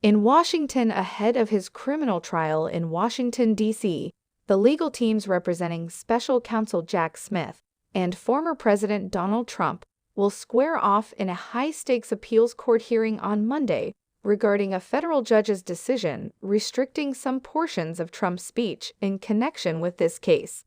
In Washington, ahead of his criminal trial in Washington, D.C., the legal teams representing special counsel Jack Smith and former President Donald Trump will square off in a high-stakes appeals court hearing on Monday regarding a federal judge's decision restricting some portions of Trump's speech in connection with this case.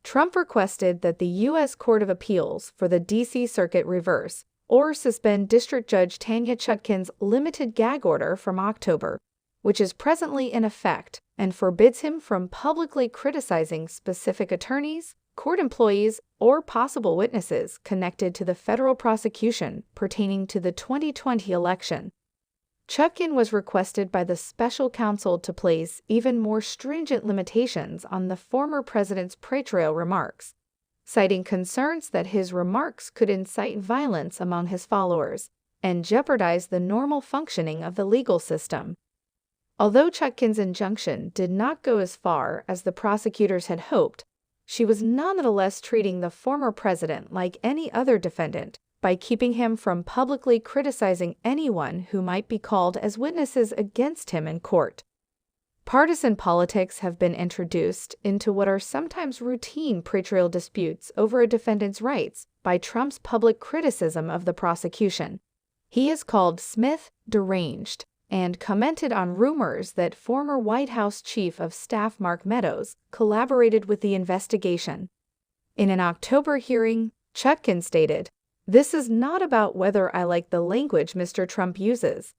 Trump requested that the U.S. Court of Appeals for the D.C. Circuit reverse or suspend District Judge Tanya Chutkan's limited gag order from October, which is presently in effect and forbids him from publicly criticizing specific attorneys, court employees, or possible witnesses connected to the federal prosecution pertaining to the 2020 election. Chutkan was requested by the special counsel to place even more stringent limitations on the former president's pre-trial remarks, citing concerns that his remarks could incite violence among his followers and jeopardize the normal functioning of the legal system. Although Chutkan's injunction did not go as far as the prosecutors had hoped, she was nonetheless treating the former president like any other defendant by keeping him from publicly criticizing anyone who might be called as witnesses against him in court. Partisan politics have been introduced into what are sometimes routine pretrial disputes over a defendant's rights by Trump's public criticism of the prosecution. He has called Smith deranged and commented on rumors that former White House Chief of Staff Mark Meadows collaborated with the investigation. In an October hearing, Chutkan stated, "This is not about whether I like the language Mr. Trump uses.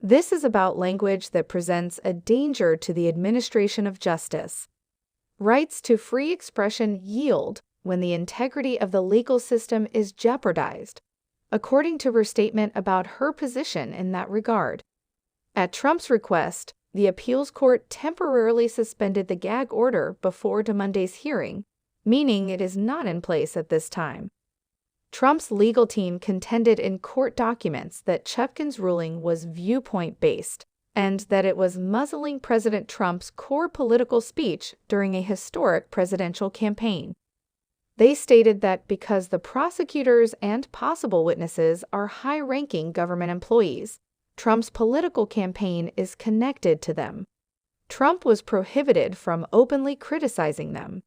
This is about language that presents a danger to the administration of justice. Rights to free expression yield when the integrity of the legal system is jeopardized," according to her statement about her position in that regard. At Trump's request, the appeals court temporarily suspended the gag order before Monday's hearing, meaning it is not in place at this time. Trump's legal team contended in court documents that Chutkan's ruling was viewpoint-based and that it was muzzling President Trump's core political speech during a historic presidential campaign. They stated that because the prosecutors and possible witnesses are high-ranking government employees, Trump's political campaign is connected to them. Trump was prohibited from openly criticizing them.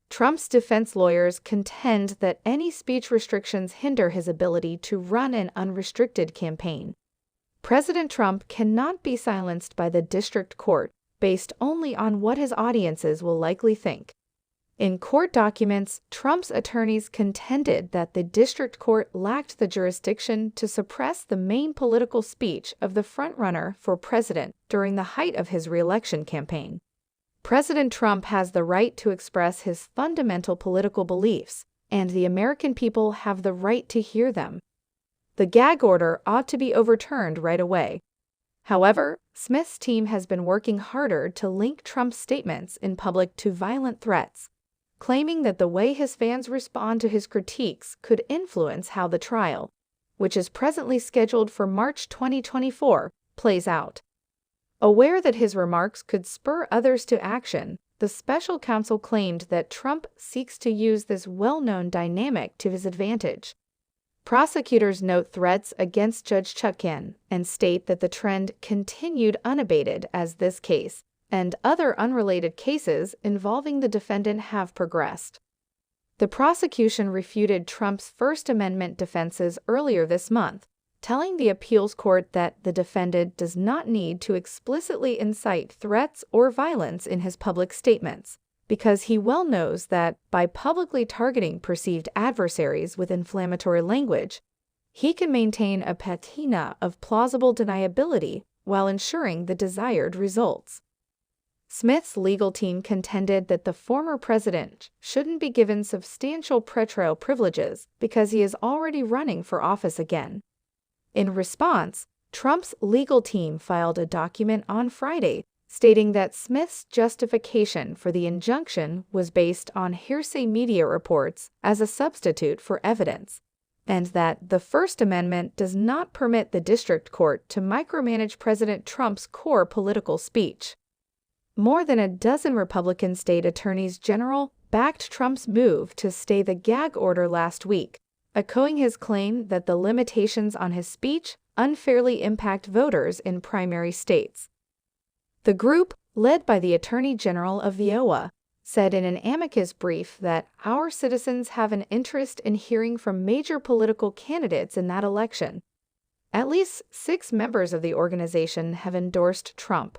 Trump's defense lawyers contend that any speech restrictions hinder his ability to run an unrestricted campaign. President Trump cannot be silenced by the district court based only on what his audiences will likely think. In court documents, Trump's attorneys contended that the district court lacked the jurisdiction to suppress the main political speech of the frontrunner for president during the height of his re-election campaign. President Trump has the right to express his fundamental political beliefs, and the American people have the right to hear them. The gag order ought to be overturned right away. However, Smith's team has been working harder to link Trump's statements in public to violent threats, claiming that the way his fans respond to his critiques could influence how the trial, which is presently scheduled for March 2024, plays out. Aware that his remarks could spur others to action, the special counsel claimed that Trump seeks to use this well-known dynamic to his advantage. Prosecutors note threats against Judge Chutkan and state that the trend continued unabated as this case and other unrelated cases involving the defendant have progressed. The prosecution refuted Trump's First Amendment defenses earlier this month, telling the appeals court that the defendant does not need to explicitly incite threats or violence in his public statements, because he well knows that by publicly targeting perceived adversaries with inflammatory language, he can maintain a patina of plausible deniability while ensuring the desired results. Smith's legal team contended that the former president shouldn't be given substantial pretrial privileges because he is already running for office again. In response, Trump's legal team filed a document on Friday stating that Smith's justification for the injunction was based on hearsay media reports as a substitute for evidence, and that the First Amendment does not permit the district court to micromanage President Trump's core political speech. More than a dozen Republican state attorneys general backed Trump's move to stay the gag order last week, echoing his claim that the limitations on his speech unfairly impact voters in primary states. The group, led by the Attorney General of Iowa, said in an amicus brief that our citizens have an interest in hearing from major political candidates in that election. At least 6 members of the organization have endorsed Trump.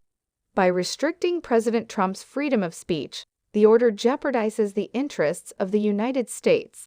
By restricting President Trump's freedom of speech, the order jeopardizes the interests of the United States.